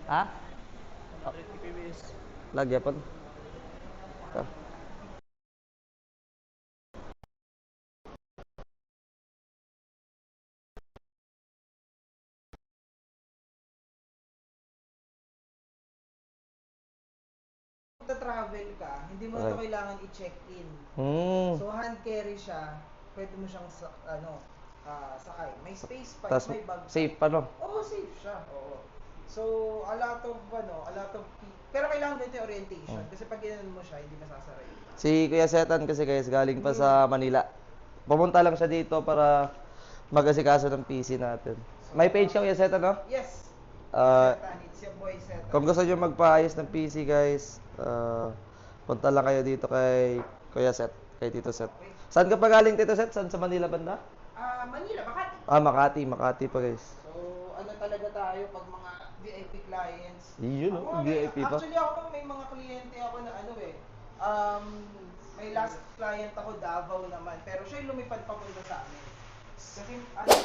Ha? 100 kbps. Lagyan pa. Ito. Travel ka, hindi mo na ito Okay. kailangan i-check-in. Hmm. So hand carry siya, pwede mo siyang sakay. May space pa, Tas may bag pa. safe pa, no? Oo, safe siya. Oo. So, a lot of pero kailangan dito yung orientation. Kasi pag ginanon mo siya, hindi masasara yun. Si Kuya Setan kasi guys, galing pa sa Manila. Pumunta lang siya dito para mag-asikaso ng PC natin. May page ka, Kuya Setan, no? Yes. Ah, Setan, it's your boy Setan. kung gusto nyo magpaayos ng PC guys, punta lang kayo dito kay Kuya Set, kay Tito Set. Saan ka pa galing, Tito Set? Saan sa Manila banda? Manila, Makati. Makati pa guys. So, ano talaga tayo pag mga VIP clients? Yun, no? VIP pa. Actually ako may mga kliyente ako na may last client ako Davao naman, pero siya yung lumipad papunta sa amin. Kasi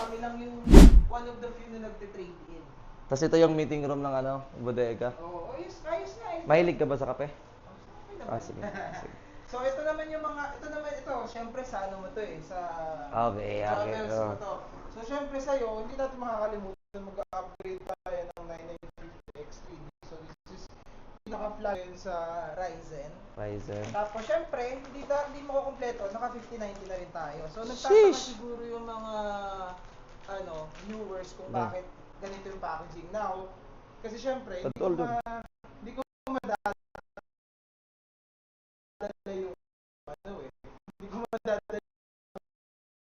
kami lang yung one of the few na nagte-trade in. Tapos ito yung meeting room ng bodega. Oo, ayos na eh. Mahilig ka ba sa kape? Okay naman. Sige. So ito naman ito, syempre sa ano mo to eh, sa Okay. channels mo to. So syempre sa'yo, hindi natin makakalimutan mag-upgrade tayo ng 9950 X3. So this is pinaka-flag sa Ryzen. Tapos syempre, hindi makukumpleto, naka 5090 na rin tayo. So nagtataka siguro yung mga viewers kung bakit ganito yung packaging now. Kasi syempre, hindi ko madadala yung hindi ko madadala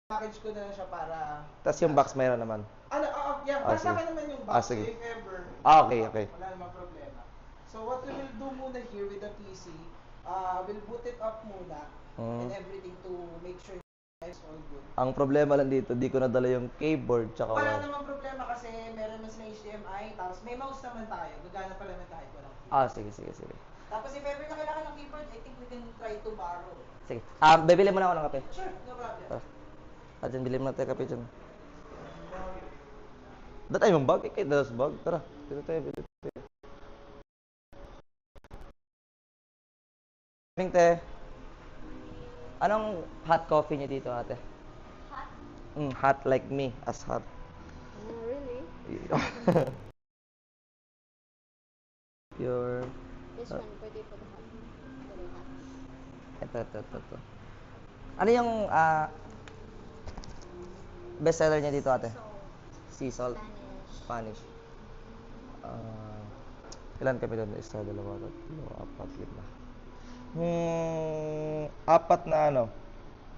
package ko na lang siya para Tapos yung box mayroon naman. yeah, nasa akin naman yung box sige. if ever. Okay. Wala namang problema. So what we will do muna here with the PC, we'll boot it up muna and everything to make sure it's all good. Ang problema lang dito, di ko nadala yung keyboard tsaka Wala namang problema kasi meron mas na HDMI, tapos may mouse naman tayo. Gagana pa naman kahit walang keyboard. Sige. Tapos if ever na kailangan ng keyboard, I think we can try to borrow. Sige. Bibili mo na ako ng kape. Sure, no problem. Dyan, bili mo na tayo kape dyan. Datay mong bag? Kay dalas bag? Tara, dito tayo, bili tayo. Te, anong hot coffee niyo dito, ate? Hot? Hot like me, as hot. Oh, really? Your... This one, pwede po hot. Very hot. Ito. Ano yung best seller niya dito, ate? Sea salt. Spanish. Ilan kami doon? Isa, dalawa, tatlo, apat, lima. Apat na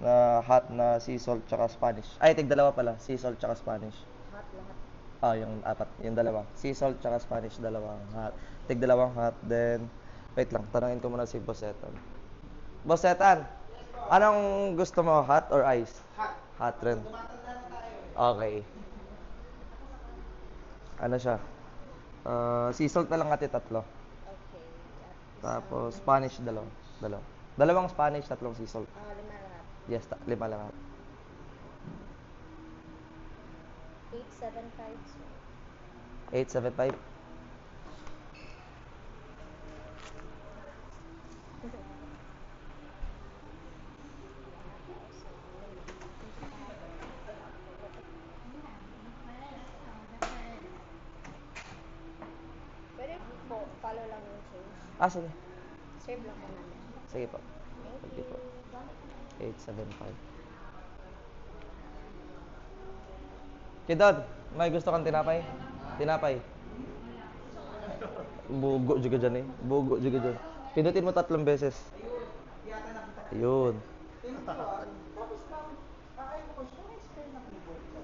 na hot na sea salt tsaka Spanish. Ay, tig-dalawa pala. Sea salt tsaka Spanish. Hot lahat. Yung apat. Yung dalawa. Sea salt tsaka Spanish, dalawang hot. Tig-dalawang hot. Then, wait lang. Tanungin ko muna si Boss Etan. Boss Etan, anong gusto mo? Hot or ice? Hot. Hot rin. Tumatanda na tayo eh. Okay. Ano siya? Sea salt na lang ate, tatlo. Okay. Tapos, Spanish, dalawa. Dalawang Spanish, tatlong sea salt. 5 lahat. Yes, 5 lang. 875, sir. 875. Pwede po, follow lang yung change. Sige. Save lang po namin. Sige po. Thank Sige po. you. 875. Kidad, may gusto kang tinapay? Tinapay. Bugo juga dyan eh. Bugo juga dyan. Pindutin mo 3 beses. Ayun. Tapos ayaw ko siya, may spare na keyboard ka.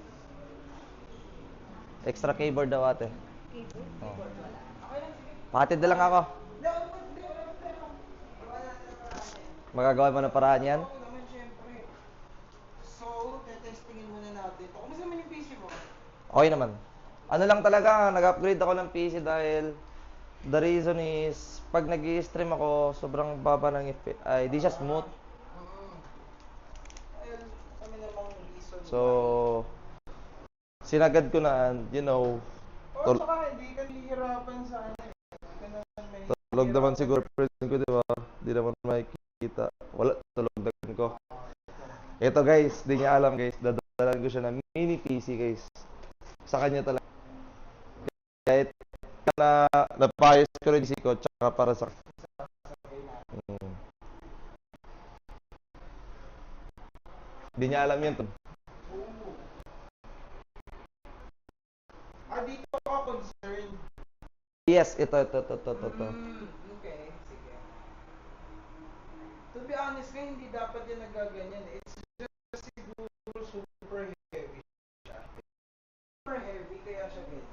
Extra keyboard daw ate. Keyboard? Oh. Wala. Okay lang, sige. Pakatid na lang ako. Hindi, wala problema. Gawa natin ang paraan. Magagawa mo ng paraan yan? Oo naman, syempre. So, testingin muna natin. Kumusta naman yung PC mo? Okay naman. Ano lang talaga, nag-upgrade ako ng PC dahil the reason is pag nag-i-stream ako, sobrang baba ng ay di siya smooth. Well, kami namang reason. So, sinagad ko na, tsaka hindi ka nahihirapan sa Tulog naman siguro friend ko, di ba? Di naman makikita. Wala, tulogan ko. Ito guys, di niya alam guys. Dadalan ko siya ng mini PC guys. Sa kanya talaga. Kahit na napayos ko rin si ko, tsaka para sa... Hmm. Di niya alam yun. Dito ka concerned. Yes, ito. Okay, sige. To be honest nga, hindi dapat yan nagaganyan eh. It's just siguro super heavy siya. Super heavy, kaya siya ganyan.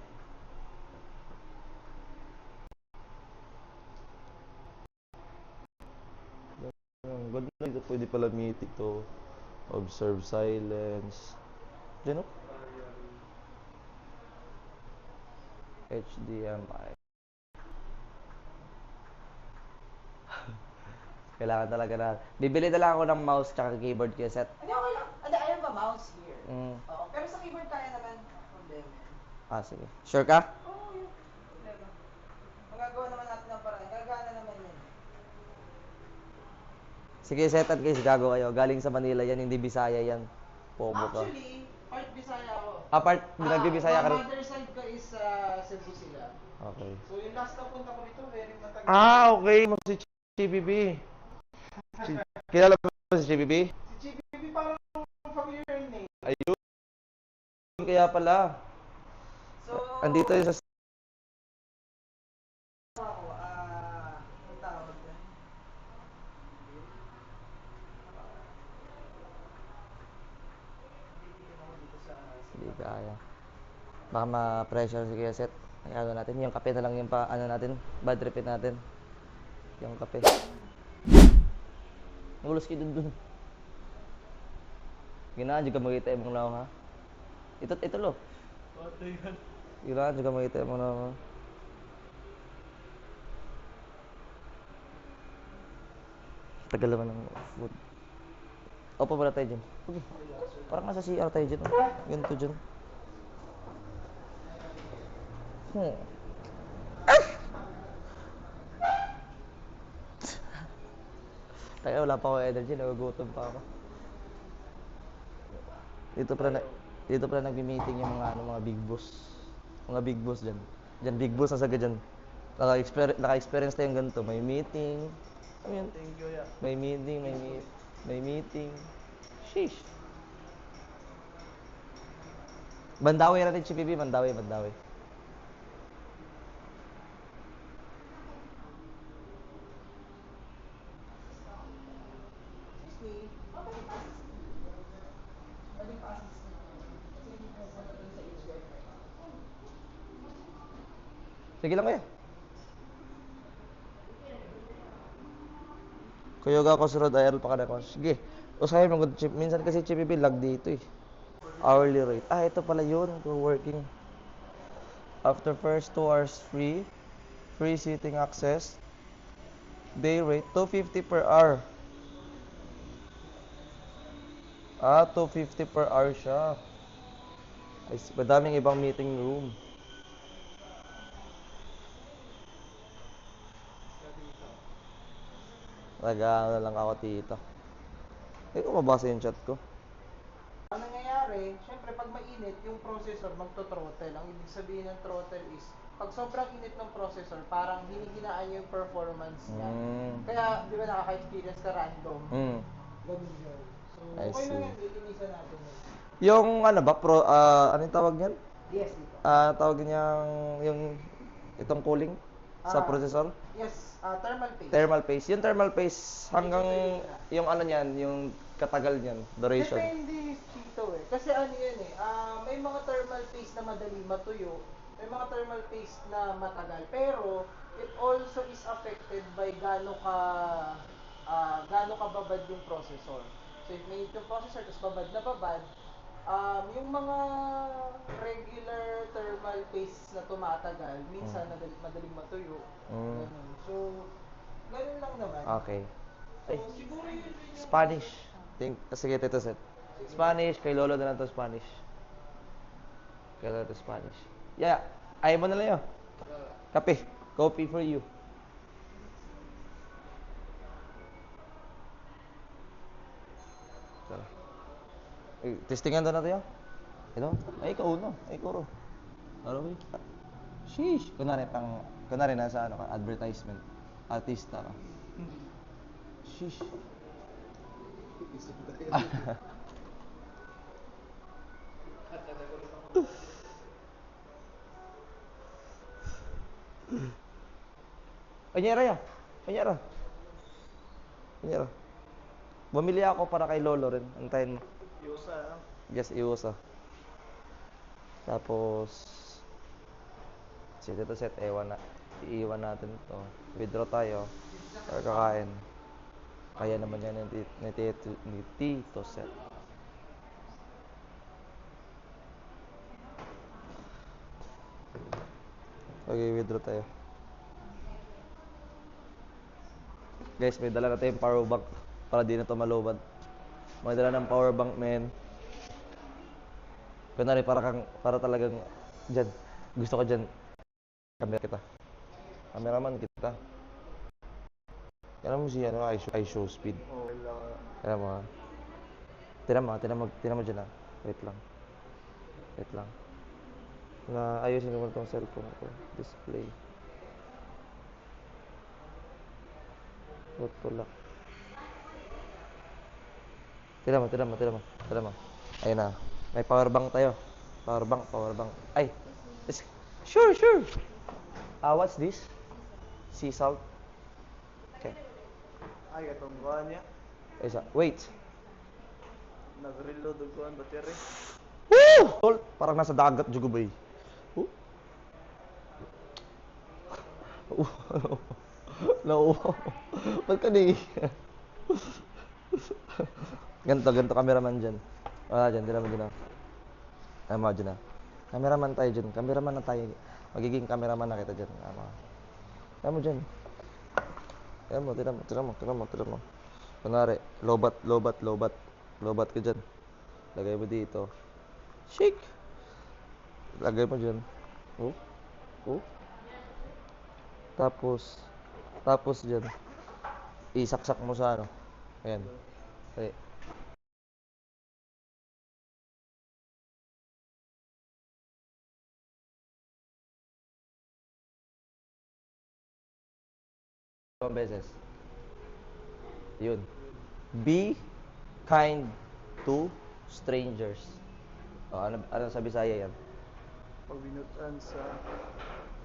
Good na ito. Pwede pala meeting to. Observe silence. Diyan o? HDMI. Kailangan talaga na. Bibili na lang ako ng mouse tsaka keyboard kaya set. Hindi, okay lang. Hindi, I have a mouse here. Mm. Oo, pero sa keyboard kaya naman. Problema yan. Ah, sige. Sure ka? Oo, yun. Problema. Magagawa naman natin ng paraan. Gagana naman yan. Sige, setan guys. Gago kayo. Galing sa Manila yan. Hindi Bisaya yan. Pomo ka. Actually, part Bisaya ako. Apart, nag-Bisaya ka rin. Mother side ko is Cebu sila. Okay. So yung last na punta ko dito, very matagal. Okay. Mo si CBB. Kilala mo si CBB? Si GBB parang familiar name. Ayun. Kaya pala. So, Andito yun sa... ako, ang tawag dyan? Bibigyan ako dito sa... Hindi kaya. Baka ma-pressure si Kuya Seth. Ano natin, yung kape na lang yung pa, ano natin, bad tripin natin. Yung kape. Ngulos kayo dun. Ginaan juga makita yung mga ha. Ito lo. What the hell? Ginaan juga makita yung mga ha. Tagal naman ng food. Opo pala tayo dyan. Okay. Parang nasa CR tayo dyan. Oh. Ganito dyan. Tayo, wala pa ako energy. Nagugutom pa ako. Dito pala nagmi-meeting yung mga big boss. Mga big boss dyan. Dyan, big boss na sagad dyan. Naka-experience tayong ganito. May meeting. Ano yun? Thank you, yeah. May meeting, may meeting. Sheesh. Bandawi natin si Pipi, Bandawi. Sige lang kuya. Kuya ako sunod IRL pa kada ko. Sige. Usahay mo chip. Minsan kasi chip lag dito eh. Hourly rate. Ito pala yun. Working. After first 2 hours free. Free seating access. Day rate, 250 per hour. 250 per hour siya. Ay, madaming ibang meeting room. Nag-ano lang ako dito. Kung mabasa yung chat ko. Ang nangyayari, syempre pag mainit, yung processor magto-throttle. Ang ibig sabihin ng throttle is, pag sobrang init ng processor, parang hinihinaan yung performance niya. Kaya, di ba nakaka-experience ka random? Ganun yun. So, I okay lang see. yan, lilinisan natin yun. Yung ano ba, anong tawag niyan? Yes, dito. Tawag niyang yung itong cooling sa processor? Yes, thermal paste. Thermal paste. Yung thermal paste hanggang yung ano niyan, yung katagal niyan, duration. Depende dito eh. Kasi ano yan eh, may mga thermal paste na madali matuyo, may mga thermal paste na matagal. Pero, it also is affected by gaano ka babad yung processor. So, if may yung processor, tapos babad na babad, yung mga regular thermal paste na tumatagal, minsan madaling matuyo. Ganun. So, ganun lang naman. Okay. So, siguro yun yung... Spanish. Sige, Tito Seth. Spanish, kay Lolo na lang to Spanish. Kay Lolo to Spanish. Yeah, ayaw mo na lang yun. Kape. Coffee for you. Testingan daw natin yan. Ito? Ay, ikaw no. Ay, ikaw ro. Ano ba? Sheesh. Kunwari nasa ano ka, advertisement. Artista ka. Sheesh. Anyara yan. Anyara. Anyara. Bumili ako para kay Lolo rin. Antayin mo. Yusa. Yes, iusa. Tapos set to set, iiwan natin to. Withdraw tayo. Or kakain. Kaya naman yan ni Tito Set. Okay, withdraw tayo. Guys, may dala na tayong power bank para di na to malobad. May dala ng power bank, men. Kunwari, para talagang dyan. Gusto ko dyan. Camera kita. Cameraman kita. Kailan mo siya, I show speed. Oh, wala. Kailan mo ha. Tinan mo dyan ha. Wait lang. Ayusin ko muna itong cellphone ko. Display. Photo lock. Tinan mo. Ayun na. May power bank tayo. Power bank. Ay! Sure! What's this? Sea salt. Okay. Ay, itong kuhan niya. Isa. Wait. Nag-reload ang kuhan, battery. Woo! Tol, parang nasa dagat jugo ba eh. No. Ba't ka di? Ganto cameraman dyan. Wala dyan, tira mo dyan. Tama dyan na. Cameraman tayo dyan. Cameraman na tayo. Magiging cameraman na kita dyan. Tira mo dyan. Tira mo. Kunwari, lobat. Lobat ka dyan. Lagay mo dito. Shake! Lagay mo dyan. Oh. Tapos dyan. Isaksak mo sa ano. Ayan. Okay. Dalawang beses. Yun. Be kind to strangers. Ano sa Bisaya yan? Pagbinutan sa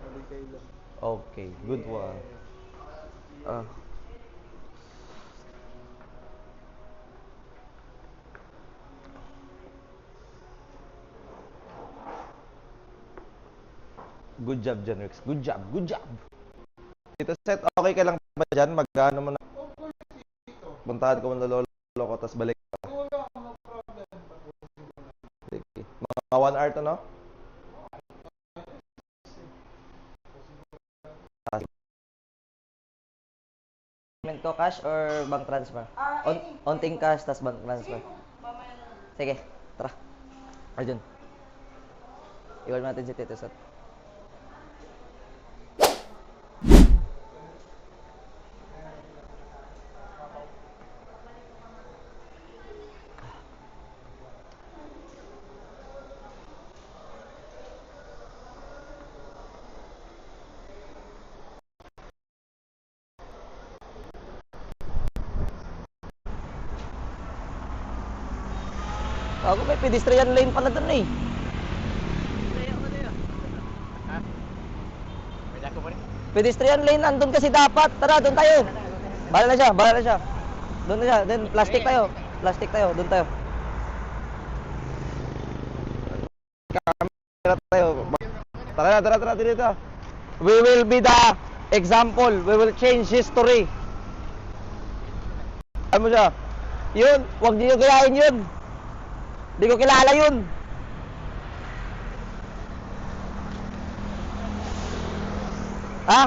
maligay lang. Okay, good one. Good job, John Rex. Good job. Tito Set, okay ka lang ba dyan? Mag-ano mo na? Puntahan ko muna lolo ko, tapos balik ka. Sige. Mga 1 hour to, no? Payment ko cash or bank transfer? Onting cash, tas bank transfer. Sige, tara. Arjun. Iwan natin si Tito Set. Ako may pedestrian lane pala dun eh. Pedestrian lane andun kasi dapat. Tara, doon tayo. Bahala na siya. Doon na siya. Then plastic tayo. Doon tayo. Camera tayo. Tara dito. We will be the example. We will change history. Ano mo siya? Yun, huwag niyo gayahin yun. Hindi ko kilala yun. Ha?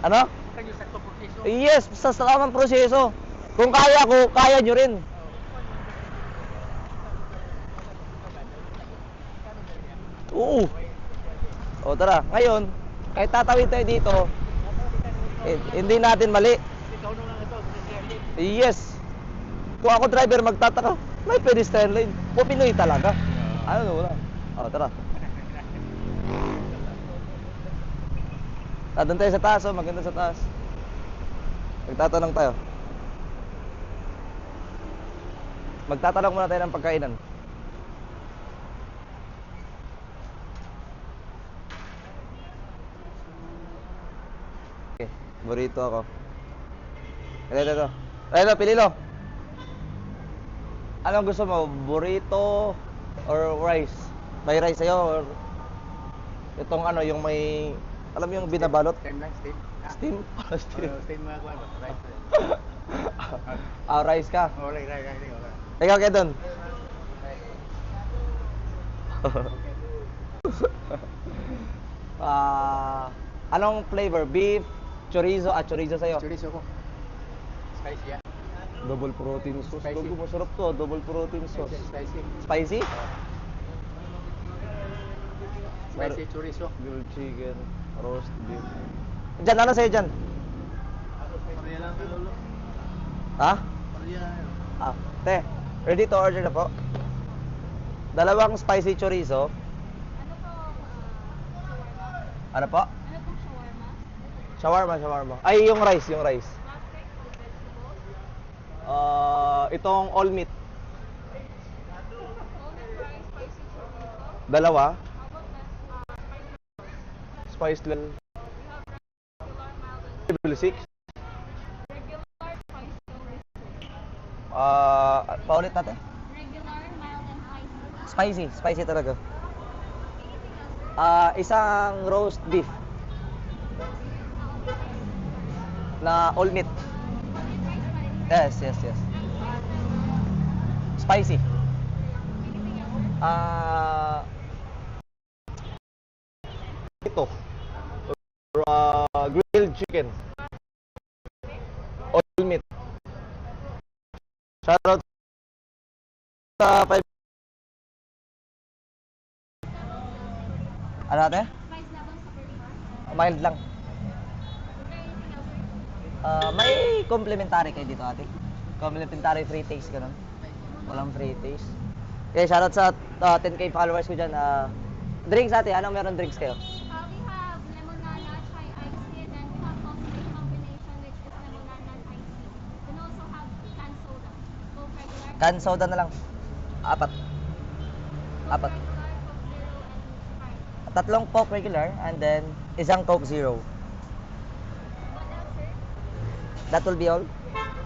Ano? Yes, sa tamang proseso. Kung kaya ko, kaya nyo rin. Oo. O tara, ngayon, kahit tatawid tayo dito, hindi natin mali. Yes. Kung ako driver, magtataka. May pedestrian lane. O Pinoy talaga. Ano wala. Tara. Doon tayo sa taas, maganda sa taas. Magtatanong tayo. Magtatanong muna tayo ng pagkainan. Okay, burrito ako. Ito. Ito, pili lo. Anong gusto mo? Burrito or rice? May rice sa'yo or itong ano, yung may, alam mo yung binabalot? Steam lang, steam. Steam? Steam. Steam mga kuwan ba? Rice. Rice ka. Alright, right. Ikaw kaya doon. Anong flavor? Beef, chorizo, chorizo sa'yo. Chorizo ko. Spicy yan. Double protein sauce. Spicy. Gago, masarap to. Double protein sauce. Spicy. Spicy? Spicy chorizo. Grilled chicken, roast beef. Diyan, ano sa'yo dyan? Pariya lang ka, lolo. Ha? Pariya lang. Te, ready to order na po? Dalawang spicy chorizo. Ano po, shawarma? Ano po? Ano pong shawarma? Shawarma. Ay, yung rice. Plastic with vegetables? Itong all meat. Only fries, spicy chorizo? Dalawa. How about that, Spice level. we have regular, mild, and Level 6. regular, spicy, Paulit natin. regular, mild, and spicy. Spicy. Spicy talaga. Anything else, sir? Isang roast beef na all meat. Only fries, spicy. Yes. Spicy. Anything else, sir? Ito. Grilled chicken. All meat. Shoutout sa 5. Ano natin? Spice level sa burrito. Mild lang. Is there anything else, sir? May complimentary kayo dito ate. Complimentary free taste ganun. Walang free taste. Okay, shoutout sa 10k followers ko dyan. Drinks ate, anong meron drinks kayo? We have lemonada, chai iced tea, and then we have coffee combination which is lemonada and iced tea. We also have canned soda. Coke regular. Can soda na lang. Apat. Coke Apat. regular, Coke Zero, and Sprite. Tatlong Coke regular and then isang Coke Zero. What else, sir? That will be all. I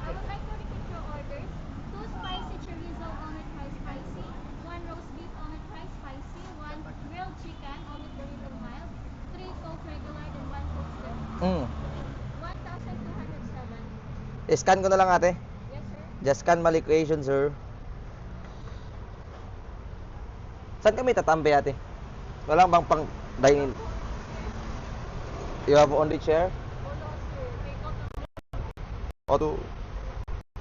would like to repeat your orders. 2 spicy chorizo almond fries spicy, 1 roast beef almond fries spicy, 1 grilled chicken almond burrito mild, 3 Coke regular, and 1 Coke Zero. 1,207. Scan ko na lang ate. Yes, sir. Just scan my equation, sir. Saan kami tatambay ate? Walang bang pang dine-in? You have only chair? Hold on, sir. Take out the O to?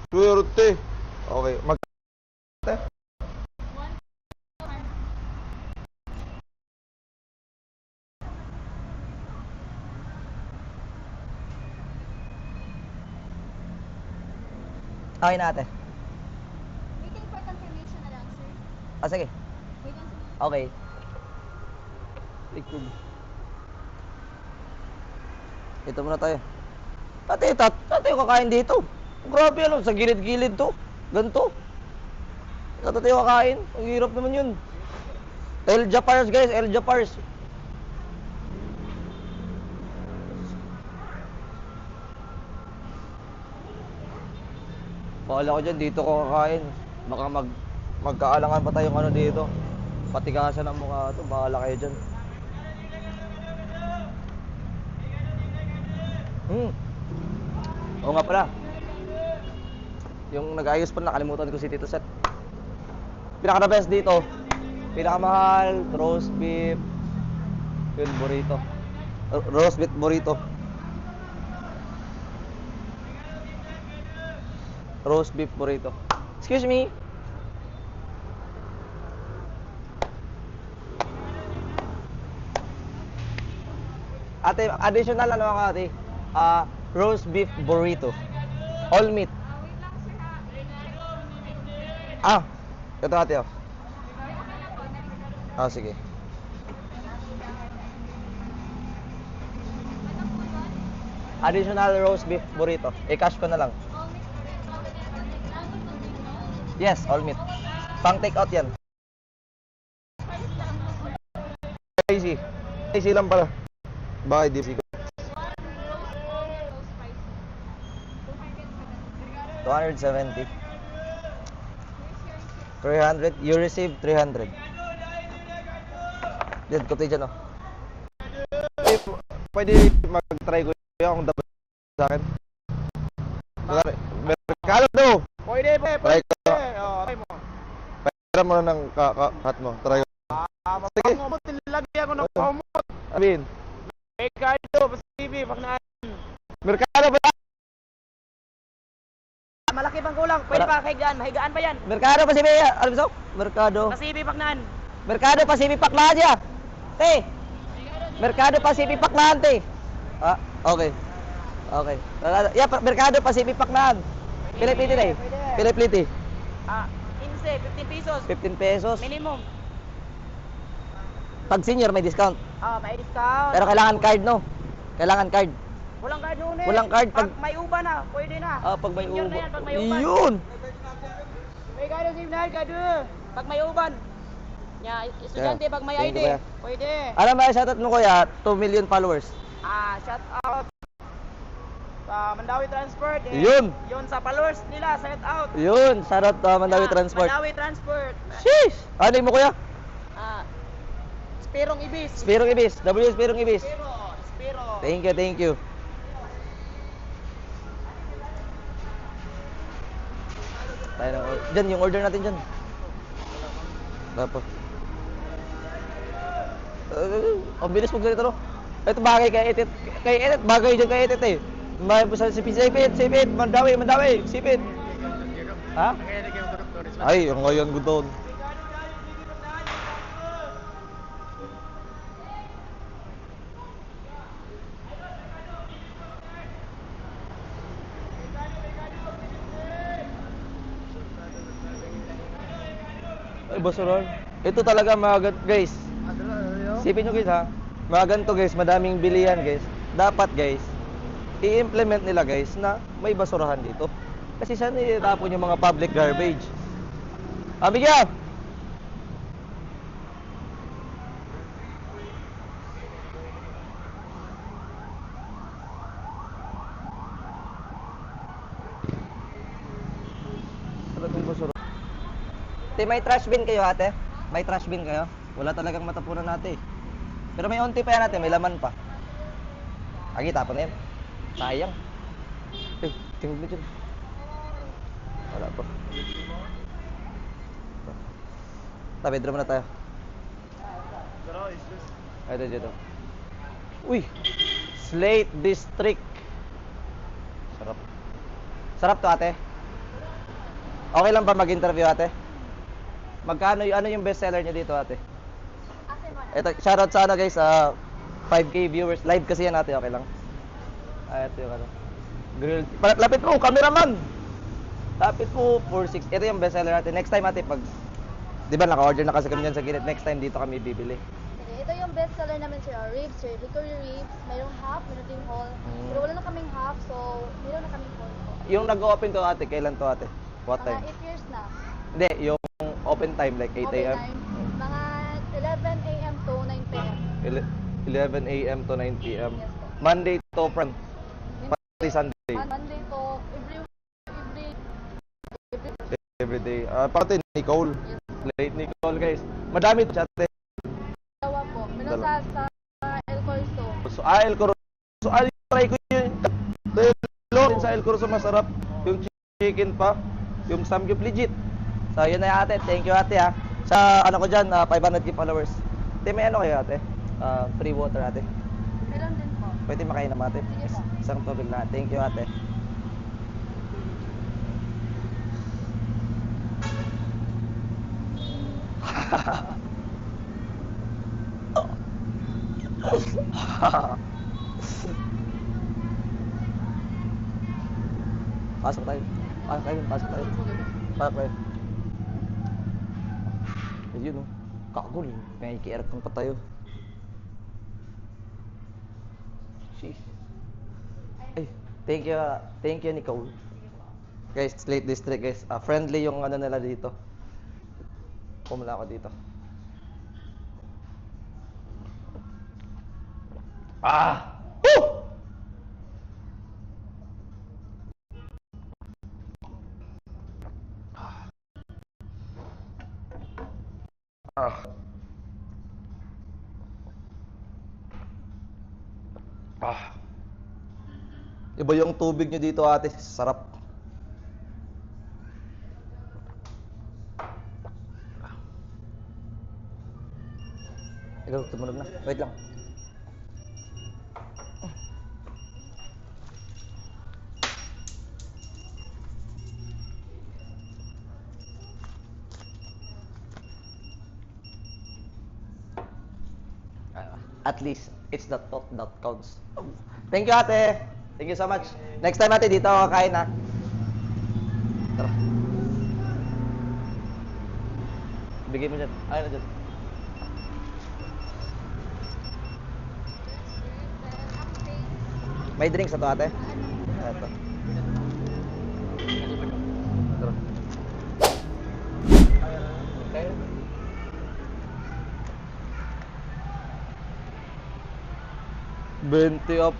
Swerte. Okay. Ate? 1,200. Okay na ate. Waiting for confirmation na lang, sir. Sige. Wait on, sir. Okay. Likod. Ito muna tayo. Ate yung kakain dito. Grabe ano, sa gilid-gilid to. Ganto. Ate yung kakain. Ang hirap naman yun. El Japars guys, El Japars. Paala ko dyan, dito ko kakain. Baka magkaalangan pa tayong ano dito. Patigasan ang mukha to, bahala kayo dyan. Oo nga pala. Yung nag-ayos pa, nakalimutan ko si Tito Seth. Pinaka-the best dito, pinakamahal, roast beef, yun, burrito. Roast beef burrito. Roast beef burrito. Excuse me. Ate, additional ano ako ate? Roast beef burrito. All meat. Wait lang, sir, ha. Ah, Ito ate, oh. Ah, sige. Additional roast beef burrito. I-cash ko na lang. Yes, all meat. Pang take out yan. Spicy. Spicy lang pala. Bakit di ko? 270. 300. You receive 300. Diyan, kote dyan, oh. Pwede mag-try ko yung dapat sa akin. Mercado! Pwede, Try ko. Try mo. Pera mo na ng cut mo. Try ko. Sige. Mapangumot, nilagyan ko ng pamot. Sabihin. Ricardo, Pacific, Pagnan. Mercado ba? Malaki pang kulang. Pwede Para- pa higaan. Mahigaan pa yan. Mercado Pacific. Ano ba? Mercado. Pacific Pagnan. Mercado Pacific Paklaan siya. Te. Mercado Pacific Paklaan, te. Ah, okay. Okay. Yeah, Mercado Pacific Paklaan. Pilipliti na eh. Pilipliti. 15 pesos. 15 pesos. Minimum. Pag senior may discount. May discount. Pero kailangan card, no? Kailangan card. Walang card noon eh. Walang card Pag pag- may uba na, pwede na. Ah, pag may Senior na ubo. yan, pag may uban. Yun! May kado signal, kado. Pag may uban. Estudyante, pag may Thank ID. you, kuya. Pwede. Alam mo, shoutout mo kuya, 2 million followers. Shout out. Sa Mandawi Transport. Yun. Yun sa followers nila, shout out. Yun, shoutout Mandawi Transport. Mandawi Transport. Sheesh! Ano mo kuya? Spirong Ibis. Spirong Ibis. W Spirong Ibis. Spiro. Thank you, thank you. Tayo na. Diyan, yung order natin dyan. Dapat. Ang bilis mo ganito, no? Ito bagay kay Etit. Kay Etit, bagay dyan kay Etit eh. May sa sipit, Mandawi, sipit. Ha? Nangyayari kayo ng doktor. Ay, yung ngayon gudon. Ay, basuran. Ito talaga mga guys. Sipin nyo guys ha. Mga ganito guys, madaming bilihan guys. Dapat guys, i-implement nila guys na may basurahan dito. Kasi saan itapon yung mga public garbage? Bigyan! Talagang basura. Ate, may trash bin kayo ate? May trash bin kayo? Wala talagang matapunan natin eh. Pero may unti pa yan ate, may laman pa. Agi, tapon na yan. Sayang. Tingnan mo dyan. Wala pa. Bedroom na tayo. Ay, dito. Uy! Slate District. Sarap. Sarap to ate. Okay lang ba mag-interview ate? Magkano ano yung best seller niyo dito ate? Ito, shoutout sa ano guys, 5K viewers. Live kasi yan ate, okay lang. Ito yung ano. Grilled. Lapit mo, cameraman! Lapit mo, 460. Ito yung best seller natin. Next time ate, pag... Di ba naka-order na kasi kami dyan sa gilid. Next time dito kami bibili. Okay, ito yung best seller namin sir. Ribs, sir. Hickory ribs. Mayroong half, mayroong ding whole. Pero wala na kaming half, so mayroon na kaming whole po. Yung nag-open to ate, kailan to ate? What Mga time? 8 years na. Hindi, yung open time like 8 a.m. Open time. Mga 11 a.m. to 9 p.m. 11 a.m. to 9 p.m. Yes po. Monday to Friday. Monday, Sunday. Monday to Every day. Pati Nicole. Late Nicole guys. Madami to ate. dalawa po. Meron sa El Corso. So, El Corso. So, try ko yun. Din sa El Corso masarap. Yung chicken pa. Yung samgyup legit. So, yun na ate. Thank you ate ha. Sa ano ko dyan, 500k followers. Ate, may ano kayo ate? Free water ate. Meron din po. Pwede makain naman ate. Sige po. Isang tubig na. Thank you ate. Pasok tayo. Pasok tayo. Pasok tayo. Pasok tayo. yun oh. Kagol. May aircon pa tayo. Sheesh. Ay, thank you Nicole. Guys, Lake District guys. Friendly yung ano nila dito. Pumula ako dito. Ah! Woo! Ah. Ah. Iba yung tubig nyo dito, ate. Sarap. Ikaw, tumunog na. Wait lang. At least, it's the thought that counts. Thank you, ate. Thank you so much. Next time, ate, dito ako kakain, ha? Tara. Bigay mo dyan. Ayun na dyan. May drinks na to, ate? Ito. Tara. 20 up.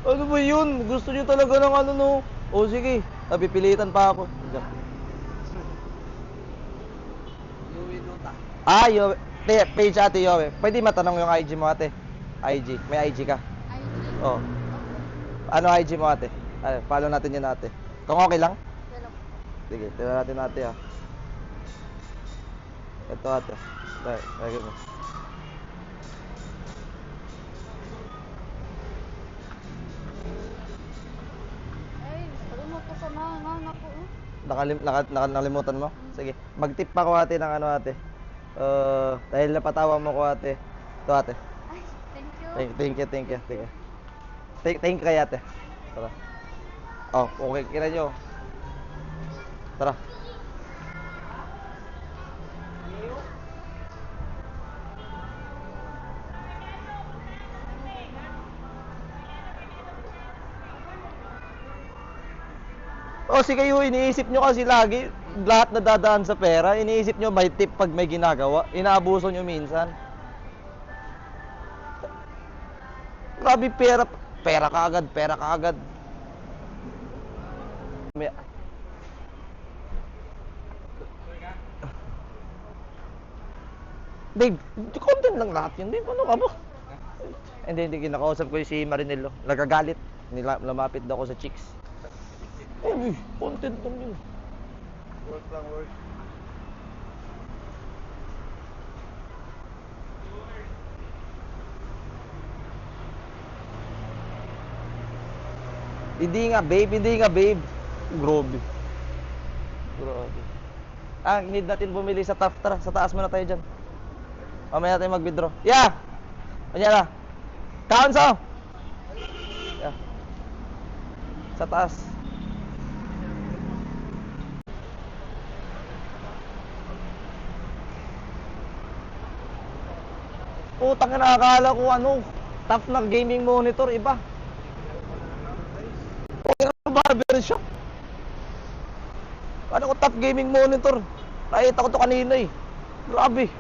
Ano ba yun? Gusto niyo talaga ng ano no? O sige, napipilitan pa ako. Diyan. Yowe. Page ate Yowe. Pwede matanong yung IG mo ate? IG. May IG ka? ID. Oo. Ano IG mo ate? Follow natin yun ate. Kung okay lang? Sige, tira natin ate ha. Ito ate. Lagay mo. Ay, sabi mo ko sa nanganak ko. Nakalimutan mo? Sige. Mag-tip pa ko ate ng ano ate. Dahil napatawa mo ko ate. Ito ate. Ay, thank you. Thank you. Thank you kay ate. Tara. Oh, okay kira nyo. Tara. O sige kayo, iniisip nyo kasi lagi, lahat na dadaan sa pera, iniisip nyo may tip pag may ginagawa, inaabuso nyo minsan. Grabe pera ka agad. May... Babe, content lang lahat yun, babe, ano ka ba? Hindi, kinakausap ko yung si Marinello, nagagalit, lumapit daw ako sa chicks. Ay, content lang yun. Work lang, work. Hindi nga babe. Grabe. Need natin bumili sa Tara, sa taas muna tayo dyan. Mamaya tayo mag-withdraw. Yeah! Kanya na. Kaunso! Yeah. Sa taas. Utang na nakakala ko ano, top na gaming monitor, iba. Okay na barber shop. Ano ko top gaming monitor? Nakita ko to kanina eh. Grabe.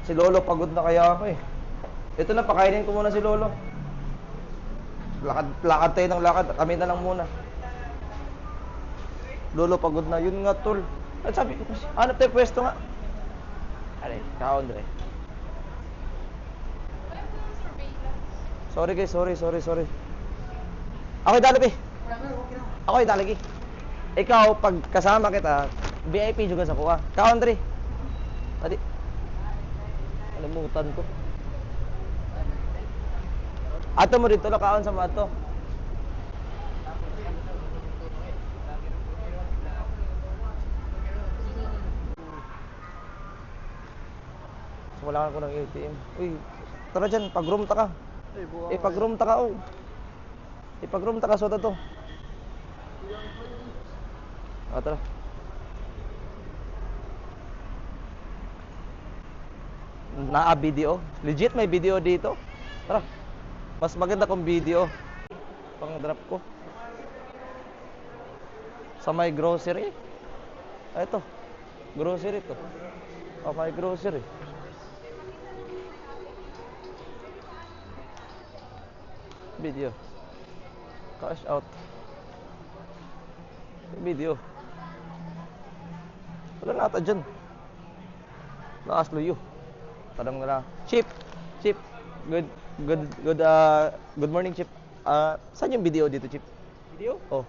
Si Lolo pagod na kaya ako eh. Ito na, pakainin ko muna si Lolo. Lakad tayo ng lakad. Kami na lang muna. Lolo pagod na. Yun nga tol. At sabi ko kasi, hanap tayo pwesto nga. Alay, Andre. Sorry guys, sorry. Ako'y dalagi. Ako'y dalagi. Ikaw, pag kasama kita, VIP juga sa kuha. Andre. Tadi. Nalimutan ko. Ato mo dito, kaon sa mga ato. Wala ko ng ATM. Uy, tara dyan, pag-room ta ka. Ay, buha Pag-room ta ka, oh. Pag-room ta ka, sota to. Tara. Video. Legit may video dito. Tara. Mas maganda kung video. Pang-drop ko. Sa may grocery. Ito. Grocery to. May grocery. Video. Cash out. Video. Wala na ata dyan. Nakaslo you. Tanong na lang. Chip. Good morning, Chip. Saan yung video dito, Chip? Video? Oh.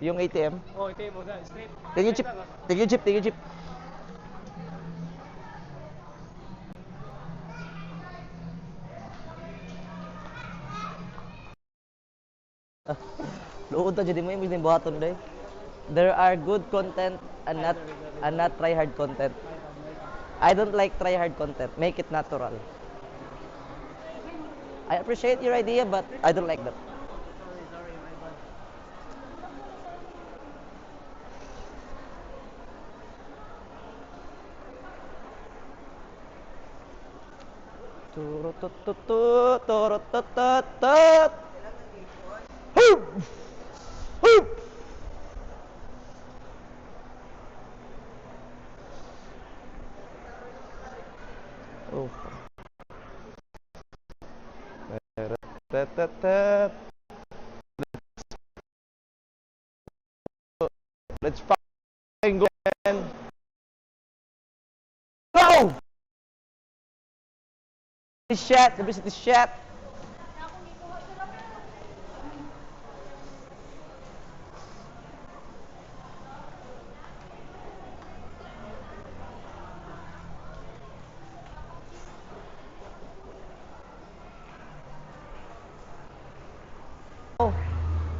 Yung ATM. Oh, ito mo sa straight. Thank you, Chip. Thank you, Chip. Luod ta jadi mo yung buhaton day. There are good content and not try hard content. I don't like try hard content. Make it natural. I appreciate your idea, but I don't like that. Turutututut. Hoop! Hoop! Oh. Let's fucking go, man. Go! This shit, this shit.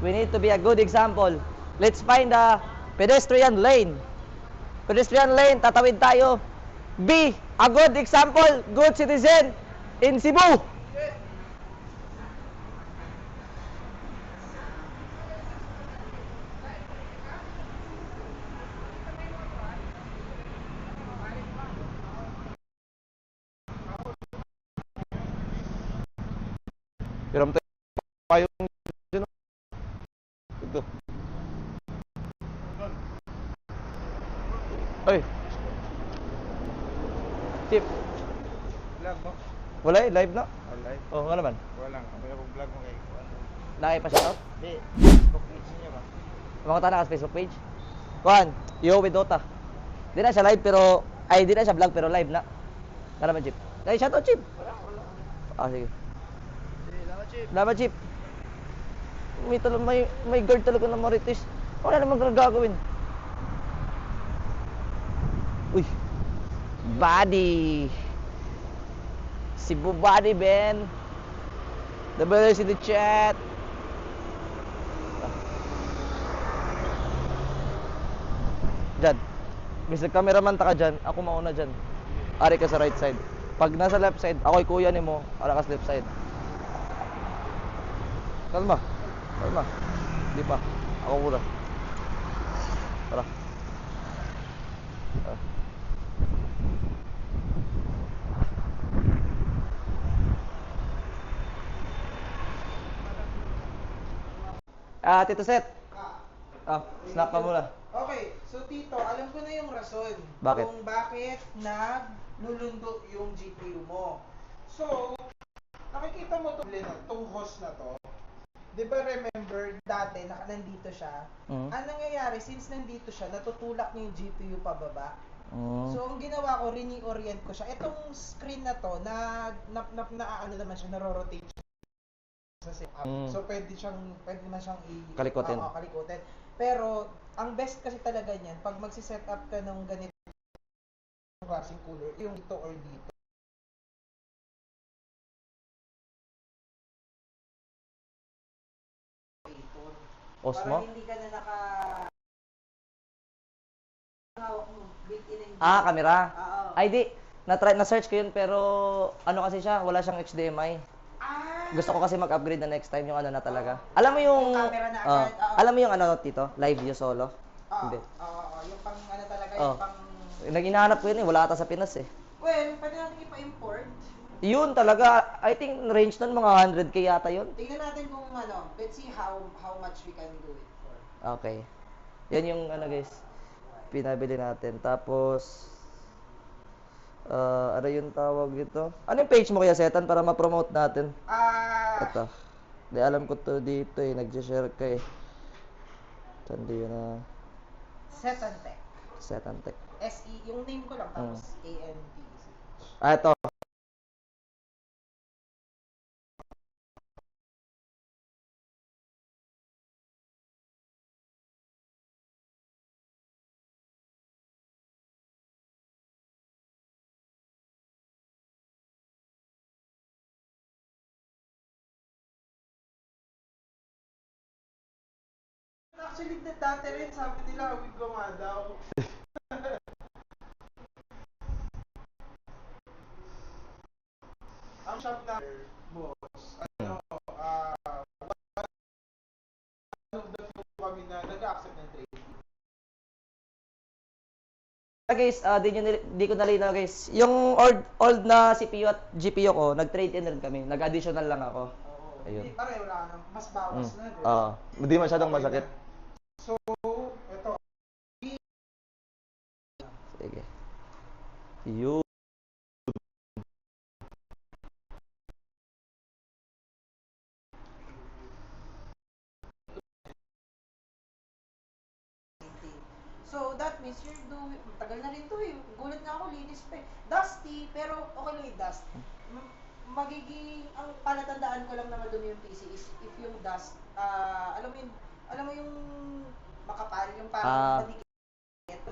We need to be a good example. Let's find a pedestrian lane. Pedestrian lane, tatawid tayo. Be a good example, good citizen in Cebu. Hiram tayo payong dyan. Ito. Ay. Chip. Vlog mo? Wala eh, live na. Live? Oh, nga naman. Wala. Kami akong vlog mo kay Nakay pa shoutout? Hindi. Facebook page niya ba? Mga tanong sa Facebook page. Kuan, yo with Dota. Di na siya live pero di na siya vlog pero live na. Nga naman, Chip. Ay, shoutout, Chip. Wala. Sige. Salamat, Chip. Salamat, Chip. May guard talaga ng Marites. Wala namang gagawin. Uy. Body. Cebu body, Ben. The brothers in the chat. Diyan. Mr. Cameraman ta ka dyan. Ako mauna dyan. Ari ka sa right side. Pag nasa left side, ako'y kuya ni mo. Ara ka sa left side. Kalma. Di pa. Ako muna. Tara. Tito Seth. Snap ka muna. Okay, so Tito, alam ko na yung rason. Bakit? Kung bakit naglulundo yung GPU mo. So, nakikita mo tong host na to. Di ba remember, dati, nandito siya. Mhm. Ang nangyayari, since nandito siya, natutulak niya yung GPU pababa. Mm. So, ang ginawa ko, rini-orient ko siya. Itong screen na to, ano naman siya, naro-rotate siya sa setup. So, pwede naman siyang Kalikutin. Oo, kalikutin. Pero, ang best kasi talaga niyan, pag magsi-set up ka ng ganito klaseng cooler, yung dito or dito. Osmo? Para hindi ka na hawak mo, built-in na yung Camera. Oo. Ay, di. Na-search ko yun pero ano kasi siya, wala siyang HDMI. Ah! Gusto ko kasi mag-upgrade na next time yung ano na talaga. Alam mo yung Yung camera na agad, oo. alam mo yung ano dito, live view solo? Oo, Hindi. yung pang ano talaga, Oh. yung pang... Nag-inahanap ko yun eh, wala ata sa Pinas eh. Well, pwede natin ipa-import. Yun talaga, I think range nun mga 100k yata yun. Tingnan natin kung ano, let's see how much we can do it for. Okay. Yan yung ano guys, pinabili natin. Tapos, ano yung tawag ito? Ano yung page mo kaya, Setan, para ma-promote natin? Ito. Di alam ko to dito eh, nag-share ka eh. Sandi yun na. Setantech. Setantech. SE, yung name ko lang, tapos ANT. Ito. Actually, dati rin, sabi nila, awig ko nga daw. Ang shop na, boss, one of the few kami na nag-accept ng trade. Guys, di ko nalinaw guys. Yung old na CPU at GPU ko, nag-trade in rin kami. Nag-additional lang ako. Oo. Ayun. Hindi, pare, wala na. Mas bawas na. Diba? Oo. Hindi masyadong masakit. So, ito. Sige. Yun. So, that means you're doing, tagal na rin to eh. Gulat nga ako, linis pa eh. Dusty, pero okay lang yung dust. Magiging, ang palatandaan ko lang na madumi yung PC is if yung dust, alam mo yung makapal, yung parang madikit.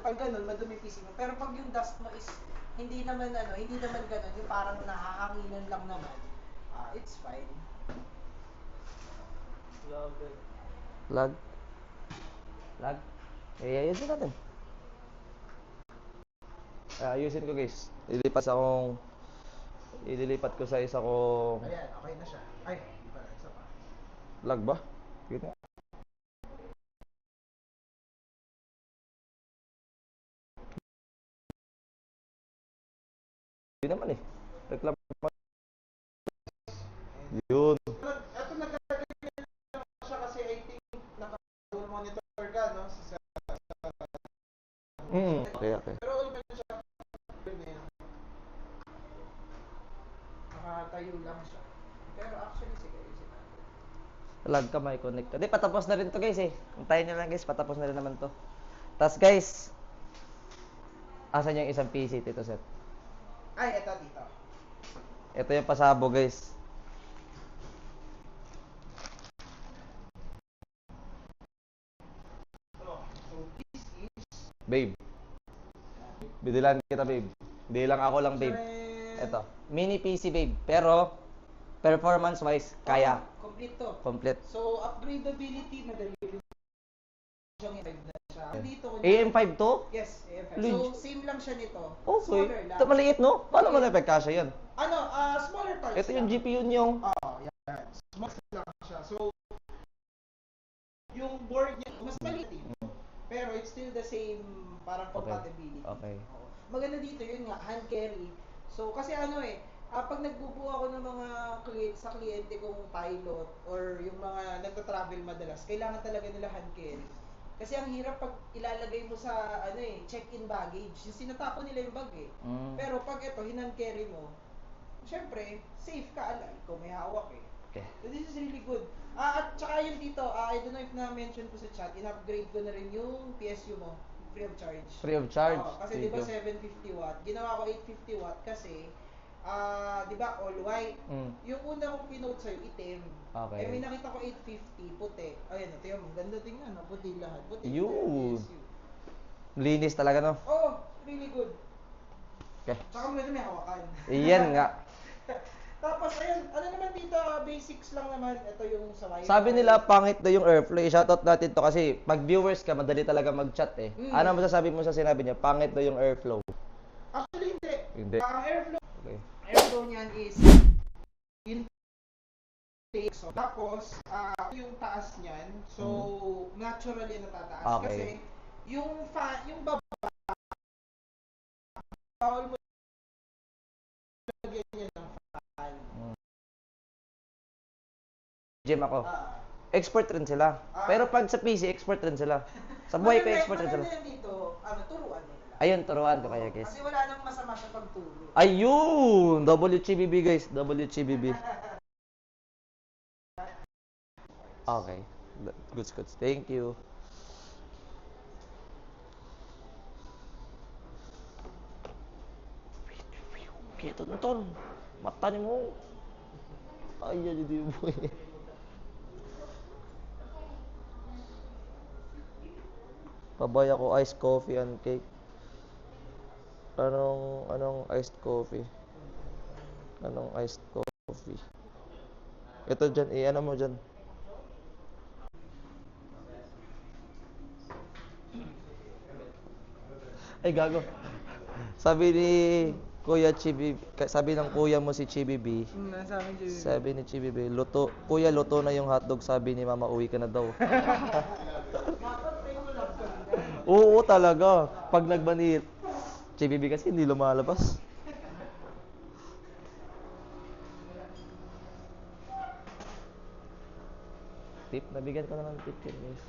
Pag ganun, madumi yung PC mo. Pero pag yung dust mo is, hindi naman ganun, yung parang nahahanginan lang naman, it's fine. Lag. Lag. Ayusin natin. Ayusin ko guys. Ililipat ko sa isa kong Ayan, okay na siya. Ay, hindi pala, isa pa. lag ba? Yun nga. Hindi naman eh. Reklamo. Yun. Ito nagkakaroon siya kasi I think naka-dual monitor ka, no? Okay. Pero okay na siya. Nakatayo lang siya. Pero actually, sige, isip natin. Lag ka, may connect ka. Di, patapos na rin to guys eh. Antayin nyo lang guys, patapos na rin naman to. Tapos guys, asan yung isang PC, Tito Set? Ay, ito dito. Ito yung pasabo guys. So, this is... Babe. Bidilan kita babe. Hindi lang ako lang babe. Ito. Mini PC babe. Pero, performance wise, kaya. Complete to. Complete. So, upgradability, madali rin siyang i-5 na siya. Dito, AM5 to? Yes, AM5. Lig- So, same lang siya nito. Okay. Smaller lang. Ito maliit no? Paano mo na-effect kasha yan? Ano, smaller parts Ito yung lang. GPU nyo. Yan. Small lang siya. So, yung board niya, mas maliit. Pero it's still the same, parang compatibility. Okay. Oo. Maganda dito, yun nga, hand carry. So, kasi ano eh, pag nagbubuo ako ng mga sa kliyente kong pilot or yung mga nagta-travel madalas, kailangan talaga nila hand carry. Kasi ang hirap pag ilalagay mo sa check-in baggage, yung sinatapon nila yung bag eh. Pero pag ito, hinand carry mo, syempre, safe ka ala, ikaw may hawak eh. Okay. So this is really good. At saka yun dito, I don't know if na-mention ko sa chat, in-upgrade ko na rin yung PSU mo, free of charge. Free of charge. Oo, kasi di ba 750 watt, ginawa ko 850 watt kasi, di ba all white. Yung una kong pinote sa'yo, itim. Okay. Eh may nakita ko 850, puti. Ayun, ito yung ganda tingnan, puti lahat. Puti. Yun. PSU. Linis talaga no? Oh, really good. Okay. Tsaka may hawakan. Iyan nga. Tapos, ayun, ano naman dito, basics lang naman. Ito yung sa wifi. Sabi nila, pangit daw yung airflow. Shoutout natin to kasi pag viewers ka, madali talaga mag-chat eh. Ano masasabi mo sa sinabi niya? Pangit daw yung airflow. Actually, hindi. Hindi. Ang airflow, Okay. airflow niyan is intake. So, tapos, yung taas niyan, so, naturally natataas. Okay. Kasi, yung fan, yung baba, bawal mo lagyan niya ng fan. Gym ako. Ah. Expert rin sila. Pero pag sa PC, expert rin sila. Sa buhay ko, expert rin sila. Maganda yan dito, turuan mo nila. Ayun, turuan ko kaya guys. Kasi wala nang masama sa pagturo. Ayun! WCBB guys, WCBB. Okay. Goods, goods. Thank you. Kito na tol. Mata ni mo. Ay, yan yung boy. Pabay ako iced coffee and cake. Anong iced coffee? Anong iced coffee? Ito dyan, ano mo dyan? Ay, gago. Sabi ni Kuya Chibi, sabi ng kuya mo si Chibi B, sabi ni Chibi B, luto, kuya, luto na yung hotdog, sabi ni mama, uwi ka na daw. Oo, talaga. Pag nagbanil, Chibi B kasi hindi lumalabas. Tip, nabigyan ko na ng tip yun, guys.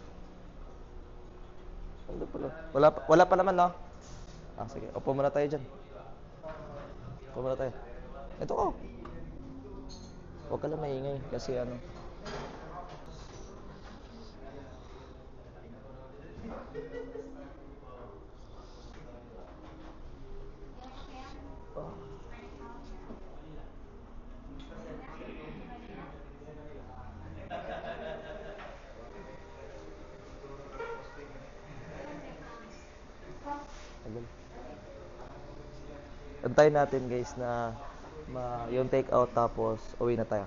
Ano pala? Wala pa naman, no? Ah, sige. Upo muna tayo dyan. Upo muna tayo. Ito ko. Huwag ka lang maingay kasi ano. Antayin natin guys na yung take out tapos uwi na tayo.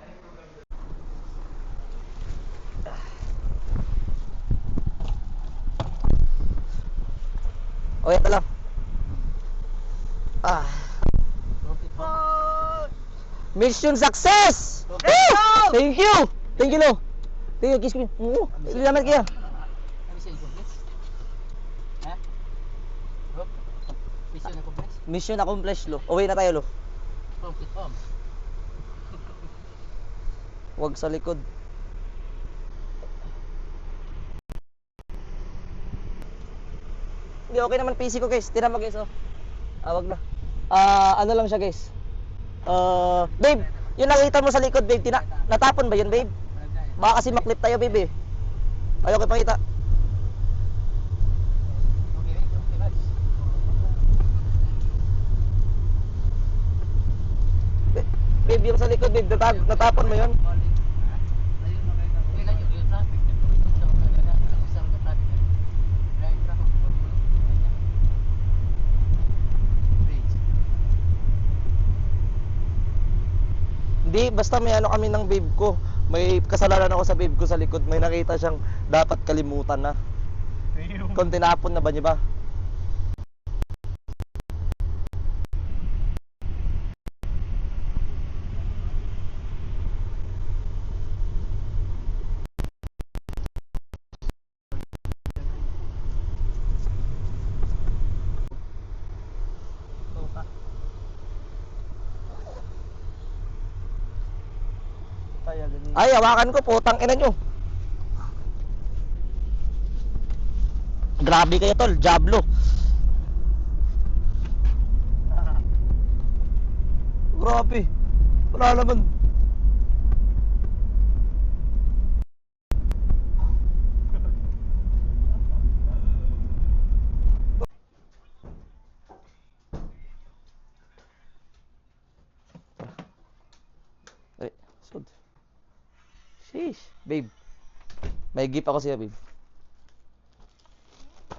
Okay, ito lang. Mission success! Woo! Thank you! Thank you, Lo. Thank you, kiss ko. Salamat kayo. Mission accomplished, Lo. Uwi na tayo, Lo. Huwag sa likod. Hindi, okay naman PC ko, guys. Tinan mo, guys, oh. Wag na. Ano lang siya, guys. Babe, yung nakita mo sa likod, babe, natapon ba yun, babe? Baka kasi maklip tayo, babe, eh. Ayaw ko ipakita. Babe, yung sa likod, babe, natapon mo yun? Hindi, basta may ano kami ng babe ko. May kasalanan ako sa babe ko sa likod. May nakita siyang dapat kalimutan na. Kung tinapon na ba niya ba? Ay, hawakan ko, putang ina nyo. Grabe kayo, tol, Diablo. Grabe. Wala naman. Ay, sud. Sheesh, babe. May gift ako sa'yo, babe.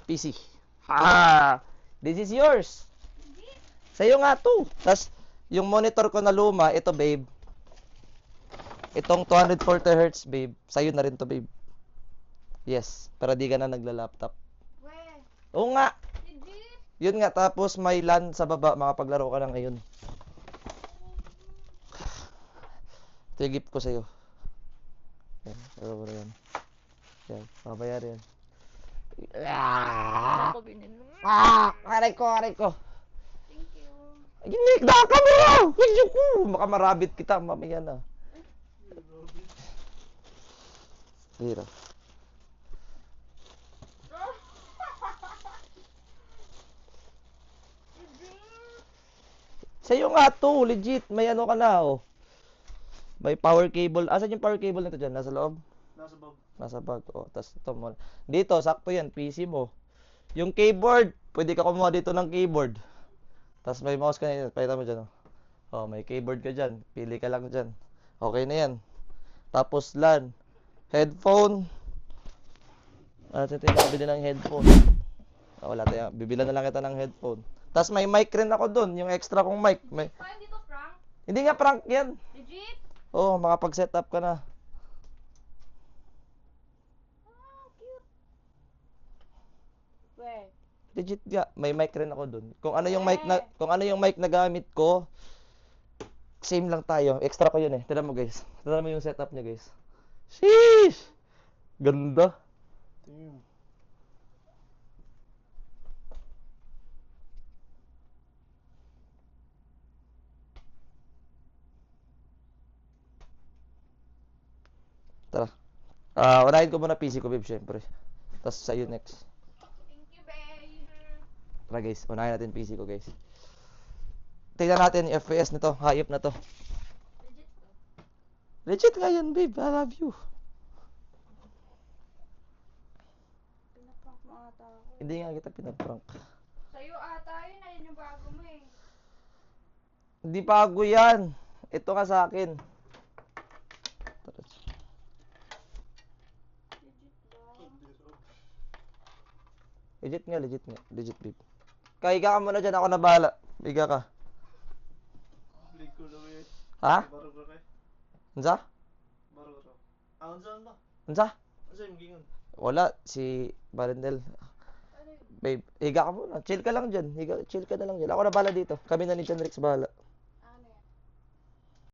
PC. Ha! This is yours. Sa'yo nga to. Tas yung monitor ko na luma, ito, babe. Itong 240 Hz, babe. Sa'yo na rin to, babe. Yes, para di ka na nagla-laptop. Where? Oo nga. Legit? Yun nga, tapos may LAN sa baba, makapaglaro ka na ngayon. Ito yung gift ko sa'yo. Yan, laro mo na yan. Yan, makabayar yan. Ako binin mo. Aray ko, aray ko. Thank you. Ayun, daka mo! Ayun ko! Baka marabit kita, mamaya na. Hira. Sa'yo nga to, legit. May ano ka na, oh. May power cable. Asan yung power cable nito dyan? Nasa loob? Nasa bag. Nasa bag. Oh, tas ito mo. Dito, sakto yan. PC mo. Yung keyboard, pwede ka kumuha dito ng keyboard. Tas may mouse ka na. Pakita mo dyan, oh. Oh, may keyboard ka dyan. Pili ka lang dyan. Okay na yan. Tapos LAN. Headphone. Ito yung bibili ng headphone. Wala tayo. Bibilan na lang kita ng headphone. Tas may mic rin ako dun. Yung extra kong mic. May... Kaya dito, Frank? Hindi nga prank yan. Legit? Oh, makapag-set up ka na. We. Legit nga, may mic rin ako dun. Kung ano yung mic na gamit ko, same lang tayo. Extra ko yun eh. Tignan mo guys. Tignan mo yung setup niya guys. Sheesh! Ganda. Tara. Unahin ko muna PC ko, babe, syempre. Tapos sa'yo next. Thank you, babe. Tara guys, unahin natin PC ko guys. Tingnan natin yung FPS nito, hayop na to. Legit to. Legit nga yan, babe. I love you. Pinaprank mo ata ako. Hindi nga kita pinaprank. Sa'yo ata yun. Ayun yung bago mo eh. Hindi bago yan. Ito ka sa akin. Tara. Legit ba? Legit nga. Legit, babe. Kahiga ka muna dyan, ako na bahala. Higa ka. Balik ko na eh. Ha? Baro ko kay. Unsa? Baro ko. Ang saan ba? Unsa? Ang saan yung gingon? Wala, si Barendel. Babe, higa ka muna. Chill ka lang dyan. Chill ka na lang dyan. Ako na bahala dito. Kami na ni John Rex bahala.